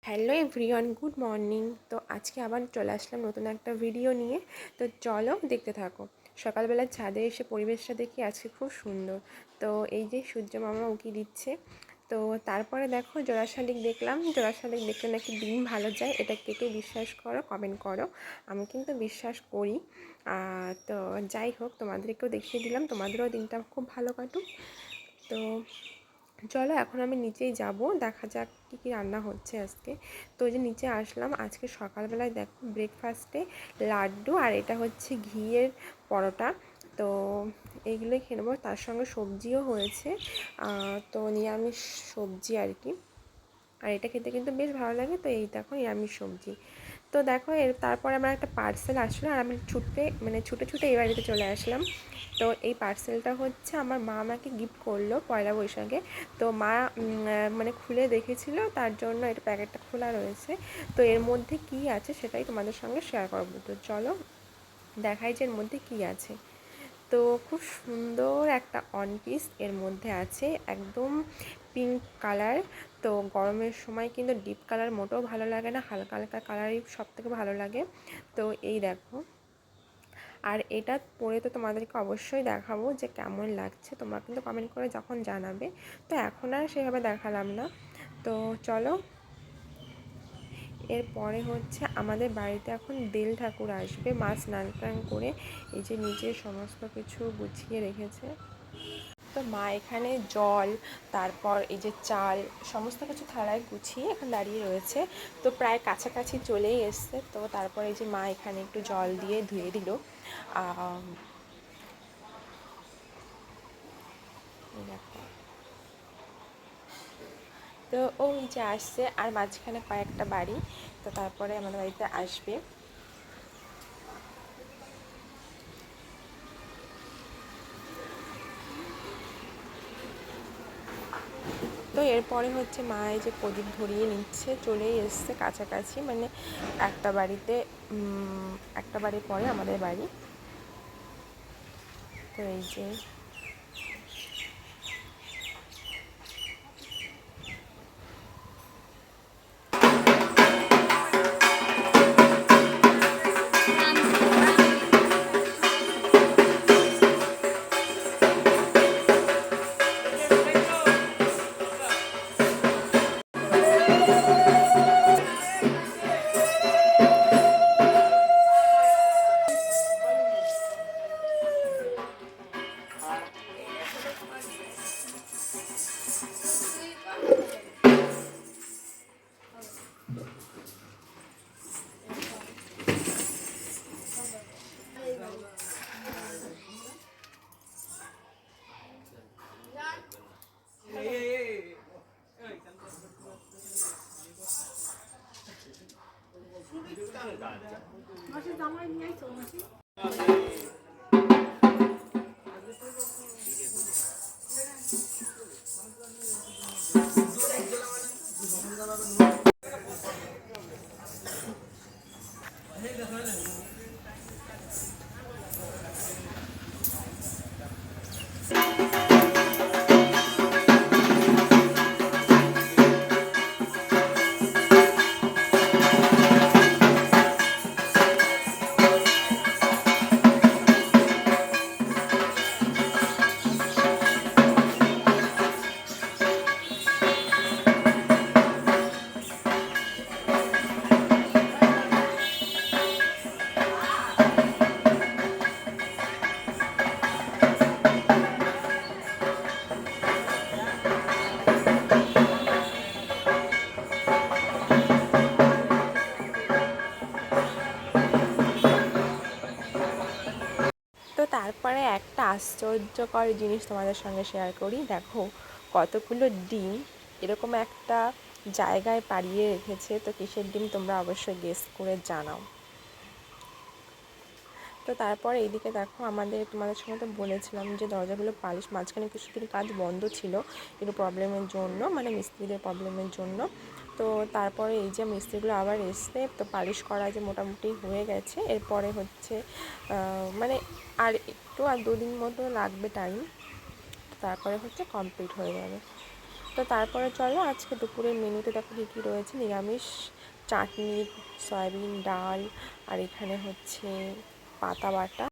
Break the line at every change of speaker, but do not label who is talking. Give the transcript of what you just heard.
Hello everyone, good morning. তো আজকে আবার চলে আসলাম নতুন একটা ভিডিও নিয়ে। তো চলো দেখতে থাকো। সকালবেলা ছাদে এসে পরিবেশটা দেখি আজকে খুব সুন্দর। তো এই যে সূর্য মামা উঁকি দিচ্ছে। তো তারপরে দেখো জোড়া শালিক দেখলাম। জোড়া শালিক দেখলে নাকি দিন ভালো যায়। এটা কে কে বিশ্বাস করো কমেন্ট করো। আমি কিন্তু বিশ্বাস করি। তো যাই হোক, তোমাদেরকেও দেখিয়ে দিলাম, তোমাদেরও দিনটা খুব ভালো কাটুক। তো চলো এখন আমি নিচেই যাব, দেখা যাক কী কী রান্না হচ্ছে আজকে। তো ওই যে নিচে আসলাম। আজকে সকালবেলায় দেখো ব্রেকফাস্টে লাড্ডু আর এটা হচ্ছে ঘিয়ের পরোটা। তো এইগুলোই খেয়ে নেবো, তার সঙ্গে সবজিও হয়েছে। তো নিরামিষ সবজি আর কি। আর এটা খেতে কিন্তু বেশ ভালো লাগে। তো এই দেখো নিরামিষ সবজি। তো দেখো তারপরে আমার একটা পার্সেল আসলো আর আমি ছুটে ছুটে এই বাড়িতে চলে আসলাম। তো এই পার্সেলটা হচ্ছে আমার মা আমাকে গিফট করলো পয়লা বৈশাখে। তো মা খুলে দেখেছিল, তার জন্য এটা প্যাকেটটা খোলা রয়েছে। তো এর মধ্যে কি আছে সেটাই তোমাদের সঙ্গে শেয়ার করবো। তো চলো দেখাই যে এর মধ্যে কি আছে। তো খুব সুন্দর একটা ওয়ান পিস এর মধ্যে আছে, একদম পিঙ্ক কালার। তো গরমের সময় কিন্তু ডিপ কালার মোটেও ভালো লাগে না, হালকা হালকা কালারই সব থেকে ভালো লাগে। তো এই দেখো, আর এটা পরে তো তোমাদেরকে অবশ্যই দেখাবো যে কেমন লাগছে, তোমরা কিন্তু কমেন্ট করে যখন জানাবে। তো এখন আর সেভাবে দেখালাম না। তো চলো, এরপরে হচ্ছে আমাদের বাড়িতে এখন বেল ঠাকুর আসবে। মা স্নান টান করে এই যে নিচে সমস্ত কিছু গুছিয়ে রেখেছে। তো মা এখানে জল, তারপর এই যে চাল, সমস্ত কিছু থালায় গুছিয়ে এখন দাঁড়িয়ে রয়েছে। তো প্রায় কাছাকাছি চলেই এসছে। তো তারপরে এই যে মা এখানে একটু জল দিয়ে ধুয়ে দিল। দেখো, তো ওই যে আসছে আর মাঝখানে কয়েকটা বাড়ি। তো তারপরে আমাদের বাড়িতে আসবে। তো এরপরে হচ্ছে মা এই যে প্রদীপ ধরিয়ে নিচ্ছে, চলেই এসছে কাছাকাছি, একটা বাড়িতে, একটা বাড়ির পরে আমাদের বাড়ি। তো এই যে তো তারপরে একটা আশ্চর্যকর জিনিস তোমাদের সঙ্গে শেয়ার করি। দেখো কতগুলো ডিম এরকম একটা জায়গায় পাড়িয়ে রেখেছে। তো কিসের ডিম তোমরা অবশ্যই গেস করে জানাও। তো তারপরে এইদিকে দেখো, তোমাদের সঙ্গে তো বলেছিলাম যে দরজাগুলো পালিশ, মাঝখানে কিছুদিন কাজ বন্ধ ছিল একটু প্রবলেমের জন্য, মিস্ত্রিদের প্রবলেমের জন্য। তো তারপরে এই যে মিস্ত্রিগুলো আবার এসছে, তো পালিশ করা যে মোটামুটি হয়ে গেছে। এরপরে হচ্ছে আর 2 দিন মতো লাগবে টাইম, তারপরে হচ্ছে কমপ্লিট হয়ে যাবে। তো তারপরে চলো আজকে দুপুরের মেনুতে দেখো কী কী রয়েছে। নিরামিষ চাটনি, সয়াবিন, ডাল, আর এখানে হচ্ছে পাতা বাটা।